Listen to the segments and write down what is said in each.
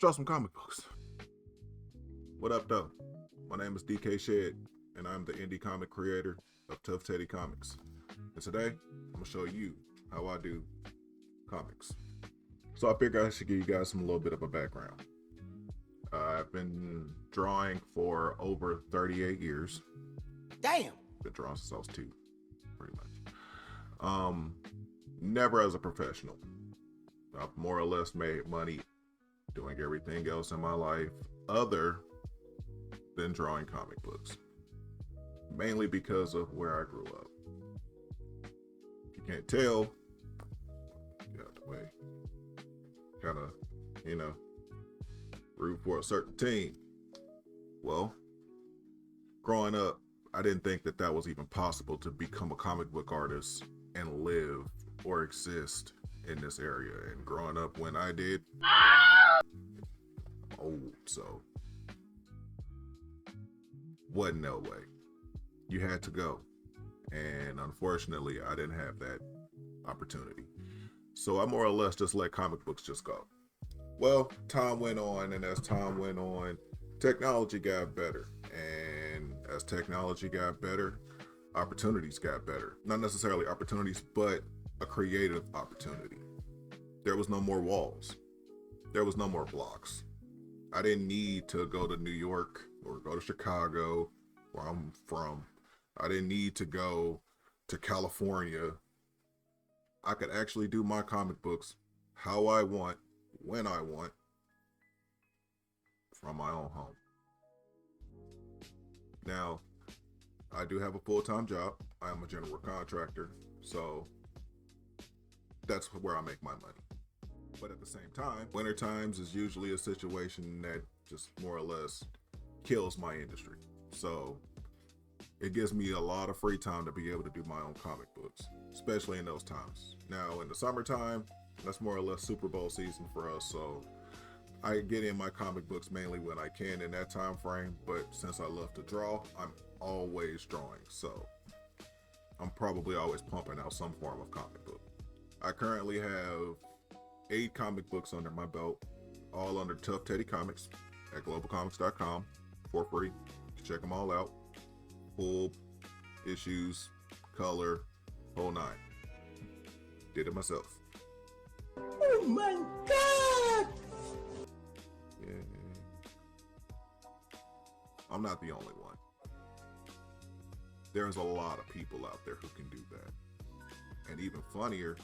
draw some comic books. What up, though? My name is DK Shed, and I'm the indie comic creator of Tough Teddy Comics. And today, I'm gonna show you how I do comics. So I figured I should give you guys a little bit of a background. I've been drawing for over 38 years. Damn. Been drawing since I was 2, pretty much. Never as a professional. I've more or less made money doing everything else in my life other than drawing comic books. Mainly because of where I grew up. If you can't tell, get out the way. Kind of, root for a certain team. Well, growing up, I didn't think that that was even possible to become a comic book artist and live or exist in this area. And growing up when I did, old, so wasn't no way. You had to go. And unfortunately, I didn't have that opportunity. So I more or less just let comic books just go. Well, time went on, and as time went on, technology got better. And as technology got better, opportunities got better. Not necessarily opportunities, but a creative opportunity. There was no more walls. There was no more blocks. I didn't need to go to New York or go to Chicago, where I'm from. I didn't need to go to California. I could actually do my comic books how I want, when I want, from my own home. Now, I do have a full-time job. I am a general contractor, so that's where I make my money. But at the same time, winter times is usually a situation that just more or less kills my industry. So it gives me a lot of free time to be able to do my own comic books, especially in those times. Now in the summertime, that's more or less Super Bowl season for us. So I get in my comic books mainly when I can in that time frame. But since I love to draw, I'm always drawing. So I'm probably always pumping out some form of comic book. I currently have 8 comic books under my belt, all under Tough Teddy Comics at globalcomics.com for free. You can check them all out. Full issues, color, whole 9. Did it myself. Oh my God! Yeah. I'm not the only one. There's a lot of people out there who can do that. And even funnier,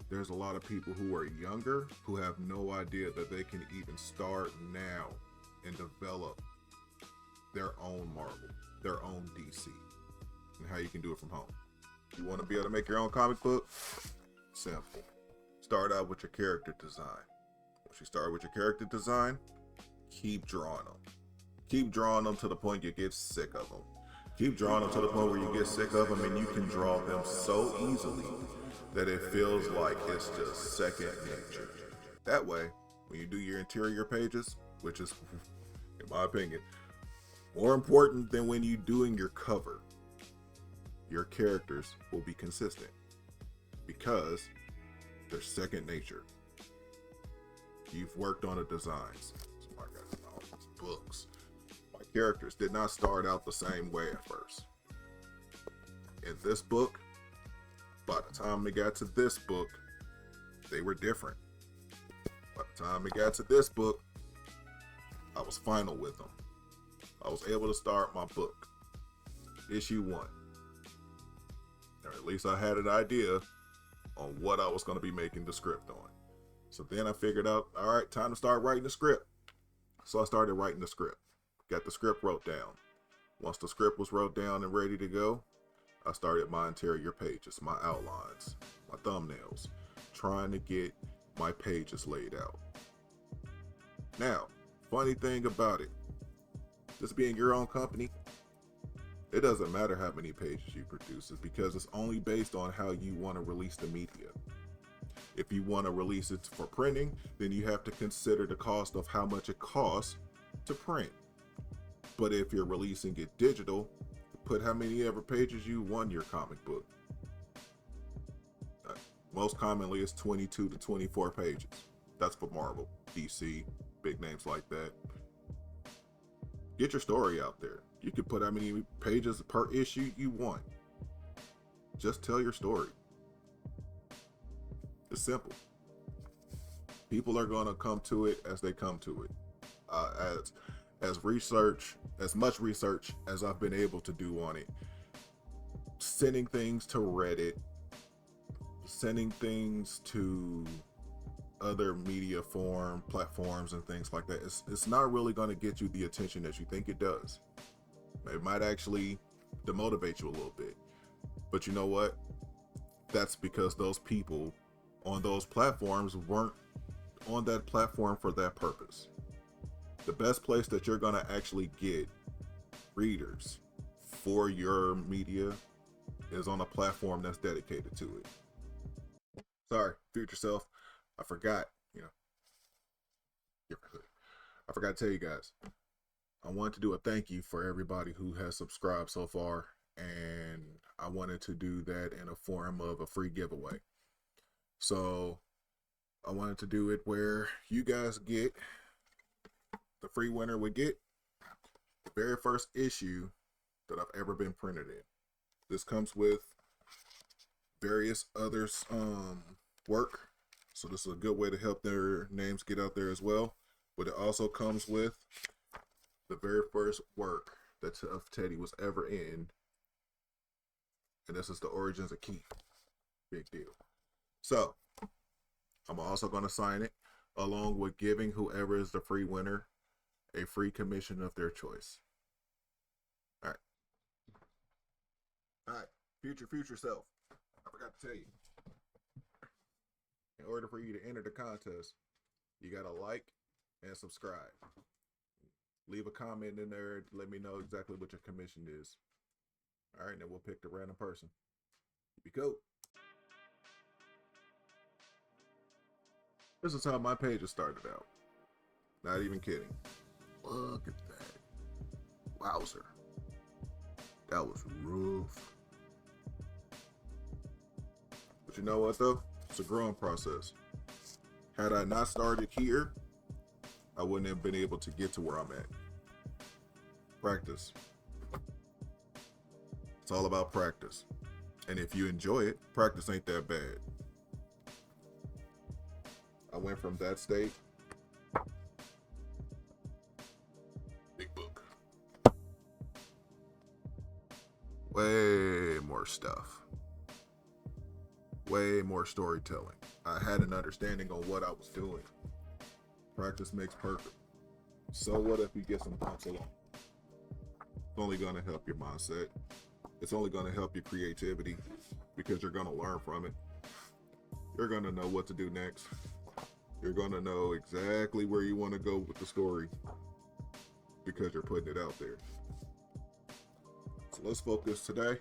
there's a lot of people who are younger who have no idea that they can even start now and develop their own Marvel, their own DC, and how you can do it from home. You want to be able to make your own comic book? Simple. Start out with your character design. Once you start with your character design, keep drawing them. Keep drawing them to the point you get sick of them. Keep drawing them to the point where you get sick of them and you can draw them so easily that it feels like it's just second nature. That way, when you do your interior pages, which is, in my opinion, more important than when you're doing your cover, your characters will be consistent because they're second nature. You've worked on the designs. So I got all these books. My characters did not start out the same way at first. In this book, by the time we got to this book, they were different. By the time we got to this book, I was final with them. I was able to start my book, issue 1. Or at least I had an idea on what I was going to be making the script on. So then I figured out, all right, time to start writing the script. So I started writing the script. Got the script wrote down. Once the script was wrote down and ready to go, I started my interior pages, my outlines, my thumbnails, trying to get my pages laid out. Now, funny thing about it, this being your own company, it doesn't matter how many pages you produce, it's because it's only based on how you want to release the media. If you want to release it for printing, then you have to consider the cost of how much it costs to print. But if you're releasing it digital, put how many ever pages you want your comic book. Most commonly it's 22 to 24 pages. That's for Marvel, DC, big names like that. Get your story out there. You can put how many pages per issue you want. Just tell your story. It's simple. People are going to come to it as they come to it. As much research as I've been able to do on it, sending things to Reddit, sending things to other media platforms and things like that, it's not really going to get you the attention that you think it does. It might actually demotivate you a little bit, but you know what? That's because those people on those platforms weren't on that platform for that purpose. The best place that you're going to actually get readers for your media is on a platform that's dedicated to it. Sorry, future self, I forgot, I forgot to tell you guys, I wanted to do a thank you for everybody who has subscribed so far, and I wanted to do that in a form of a free giveaway. So I wanted to do it where you guys get, the free winner would get the very first issue that I've ever been printed in. This comes with various others work, so this is a good way to help their names get out there as well. But it also comes with the very first work that Teddy was ever in, and this is the Origins of Keith. Big deal. So I'm also going to sign it, along with giving whoever is the free winner a free commission of their choice. All right, future self, I forgot to tell you, in order for you to enter the contest, you got to like and subscribe. Leave a comment in there to let me know exactly what your commission is. All right, then we'll pick the random person. Be cool. This is how my pages started out. Not even kidding. Look at that. Wowzer. That was rough. But you know what though? It's a growing process. Had I not started here, I wouldn't have been able to get to where I'm at. Practice. It's all about practice. And if you enjoy it, practice ain't that bad. I went from that state, big book, way more stuff, way more storytelling. I had an understanding on what I was doing. Practice makes perfect. So what if you get some bumps along? It's only going to help your mindset. It's only going to help your creativity, because you're going to learn from it. You're going to know what to do next. You're going to know exactly where you want to go with the story, because you're putting it out there. So let's focus today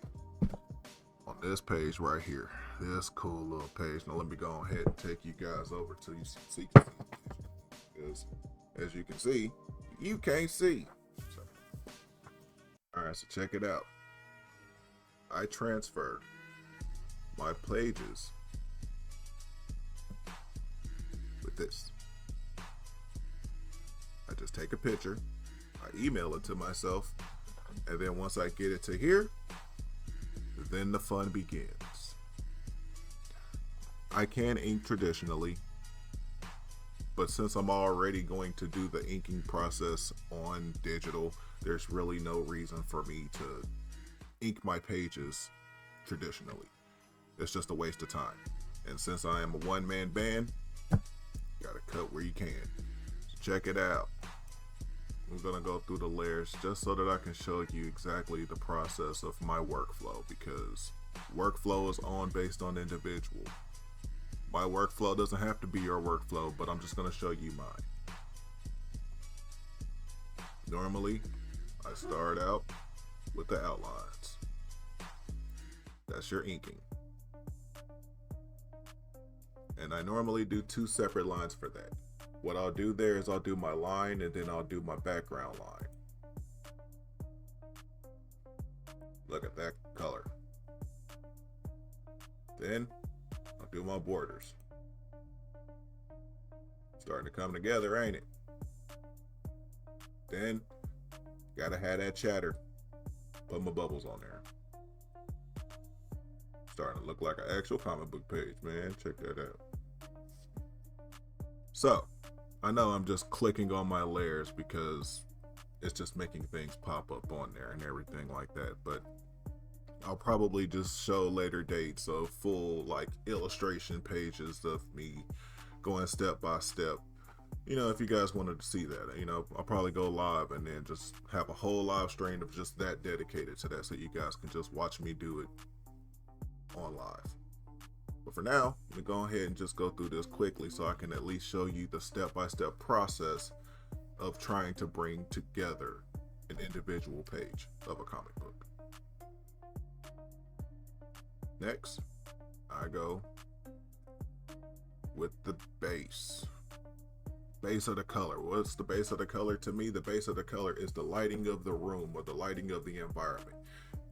on this page right here. This cool little page. Now let me go ahead and take you guys over to you see. Because as you can see, you can't see. So, all right, so check it out. I transfer my pages with this. I just take a picture, I email it to myself, and then once I get it to here, then the fun begins. I can ink traditionally, but since I'm already going to do the inking process on digital, there's really no reason for me to ink my pages traditionally. It's just a waste of time. And since I am a one-man band, you gotta cut where you can. So check it out. I'm gonna go through the layers just so that I can show you exactly the process of my workflow, because workflow is based on individual. My workflow doesn't have to be your workflow, but I'm just gonna show you mine. Normally, I start out with the outlines. That's your inking. And I normally do 2 separate lines for that. What I'll do there is I'll do my line, and then I'll do my background line. Look at that color. Then I'll do my borders. Starting to come together, ain't it? Then, gotta have that chatter. Put my bubbles on there. Starting to look like an actual comic book page, man. Check that out. So, I know I'm just clicking on my layers because it's just making things pop up on there and everything like that, but I'll probably just show later dates of full like illustration pages of me going step by step. If you guys wanted to see that, I'll probably go live and then just have a whole live stream of just that dedicated to that, so you guys can just watch me do it on live. But for now, let me go ahead and just go through this quickly so I can at least show you the step-by-step process of trying to bring together an individual page of a comic book. Next, I go with the base. Base of the color. What's the base of the color? To me, the base of the color is the lighting of the room or the lighting of the environment.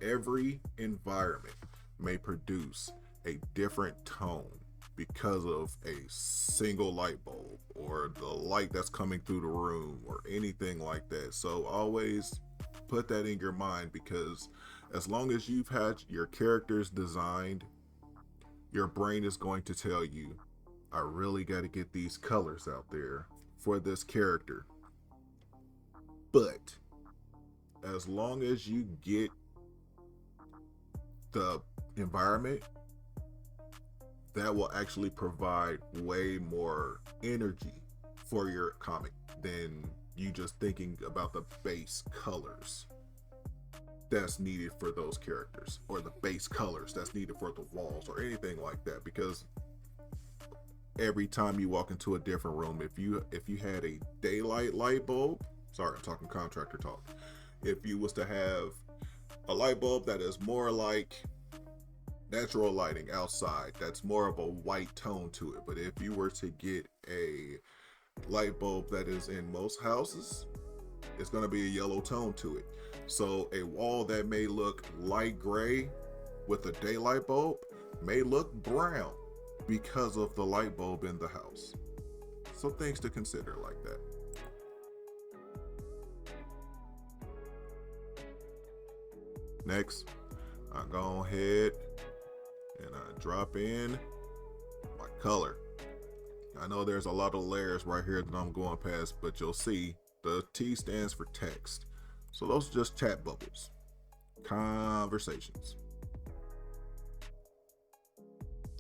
Every environment may produce a different tone because of a single light bulb or the light that's coming through the room or anything like that. So always put that in your mind, because as long as you've had your characters designed, your brain is going to tell you, I really got to get these colors out there for this character. But as long as you get the environment, that will actually provide way more energy for your comic than you just thinking about the base colors that's needed for those characters, or the base colors that's needed for the walls or anything like that. Because every time you walk into a different room, if you had a daylight light bulb, sorry, I'm talking contractor talk. If you was to have a light bulb that is more like natural lighting outside, that's more of a white tone to it. But if you were to get a light bulb that is in most houses, it's going to be a yellow tone to it. So a wall that may look light gray with a daylight bulb may look brown because of the light bulb in the house. So things to consider like that. Next, I go ahead and I drop in my color. I know there's a lot of layers right here that I'm going past, but you'll see the T stands for text. So those are just chat bubbles, conversations.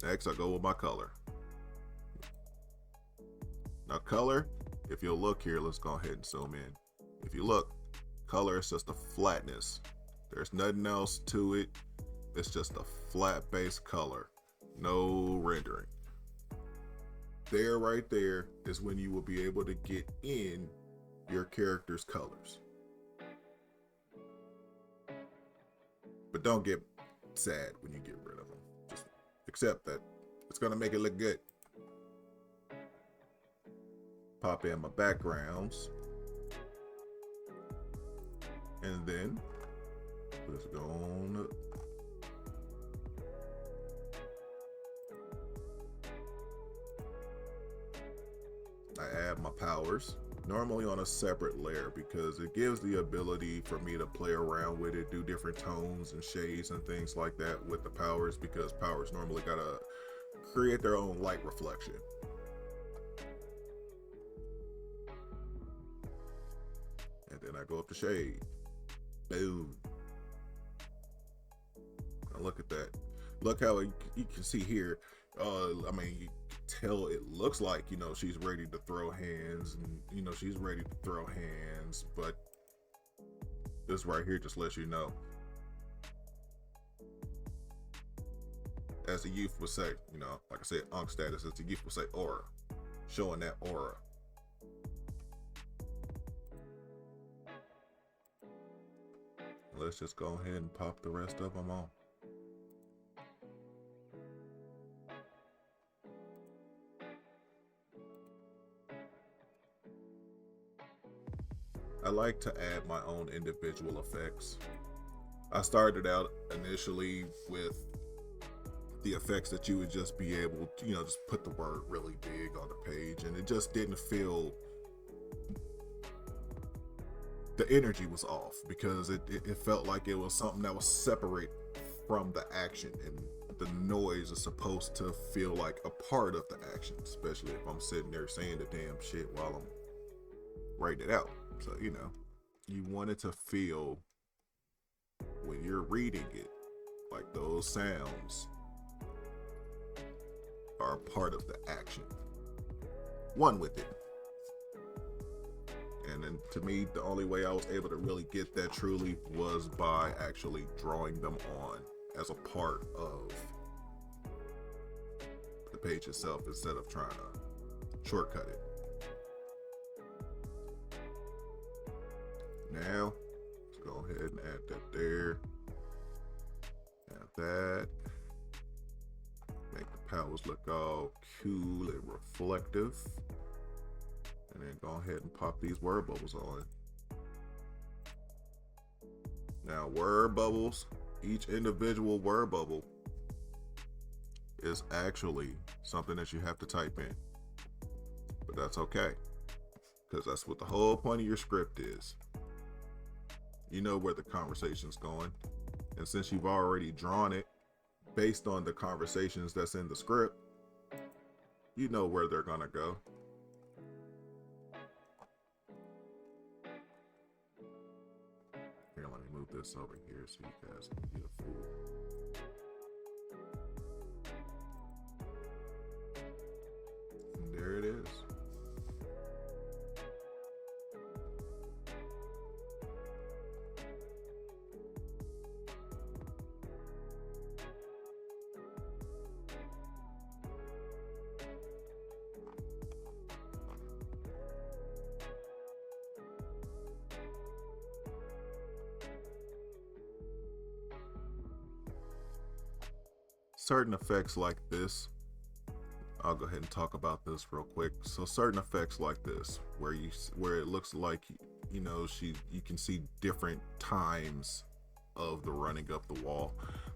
Next, I go with my color. Now color, if you'll look here, let's go ahead and zoom in. If you look, color is just a flatness. There's nothing else to it. It's just a flat base color, no rendering. There, right there, is when you will be able to get in your character's colors. But don't get sad when you get rid of them. Just accept that it's gonna make it look good. Pop in my backgrounds. And then let's go on up. I add my powers, normally on a separate layer, because it gives the ability for me to play around with it, do different tones and shades and things like that with the powers, because powers normally gotta create their own light reflection. And then I go up to shade. Boom. Now look at that. Look how you can see here. I mean, you tell it looks like, she's ready to throw hands, and she's ready to throw hands, but this right here just lets you know, as the youth would say, like I said, Ankh status, as the youth would say, aura, showing that aura. Let's just go ahead and pop the rest of them on. I like to add my own individual effects. I started out initially with the effects that you would just be able to, just put the word really big on the page, and it just didn't feel the energy was off because it felt like it was something that was separate from the action, and the noise is supposed to feel like a part of the action, especially if I'm sitting there saying the damn shit while I'm writing it out. So, you know, you want it to feel when you're reading it like those sounds are a part of the action. One with it. And then to me, the only way I was able to really get that truly was by actually drawing them on as a part of the page itself instead of trying to shortcut it. Now, let's go ahead and add that there. Add that. Make the powers look all cool and reflective. And then go ahead and pop these word bubbles on. Now, word bubbles, each individual word bubble is actually something that you have to type in. But that's okay, because that's what the whole point of your script is. You know where the conversation's going. And since you've already drawn it based on the conversations that's in the script, you know where they're gonna go. Here, let me move this over here so you guys can get a full. And there it is. Certain effects like this, I'll go ahead and talk about this real quick. So certain effects like this, where it looks like, you know, you can see different times of the running up the wall.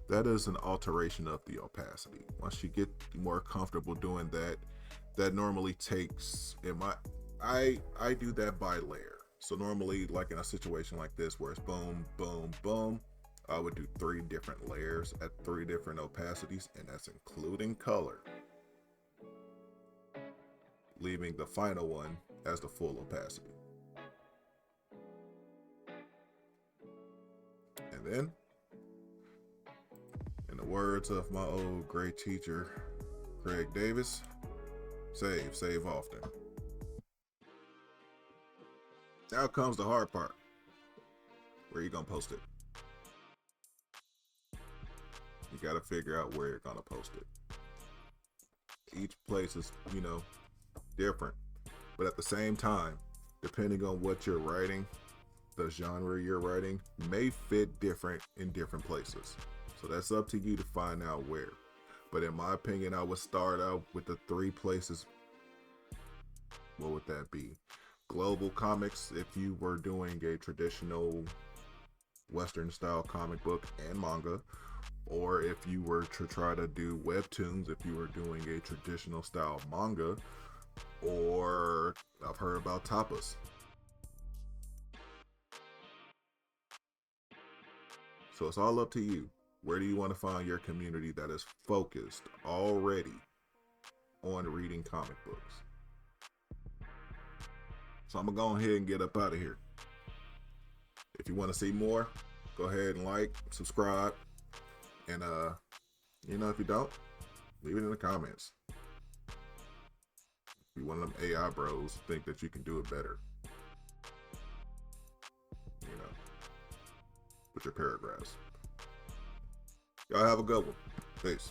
That is an alteration of the opacity. Once you get more comfortable doing that, that normally takes, I do that by layer. So normally, like in a situation like this where it's boom, boom, boom, I would do 3 different layers at 3 different opacities, and that's including color, leaving the final one as the full opacity. And then, in the words of my old great teacher, Craig Davis, save often. Now comes the hard part. Where are you gonna post it? You got to figure out where you're going to post it. Each place is, you know, different. But at the same time, depending on what you're writing, the genre you're writing may fit different in different places. So that's up to you to find out where. But in my opinion, I would start out with the 3 places. What would that be? Global comics, if you were doing a traditional Western style comic book and manga. Or if you were to try to do webtoons, if you were doing a traditional style manga, or I've heard about tapas. So it's all up to you. Where do you want to find your community that is focused already on reading comic books? So I'm going to go ahead and get up out of here. If you want to see more, go ahead and like, subscribe. And, you know, if you don't, leave it in the comments. If you're one of them AI bros, think that you can do it better. You know, with your paragraphs. Y'all have a good one. Peace.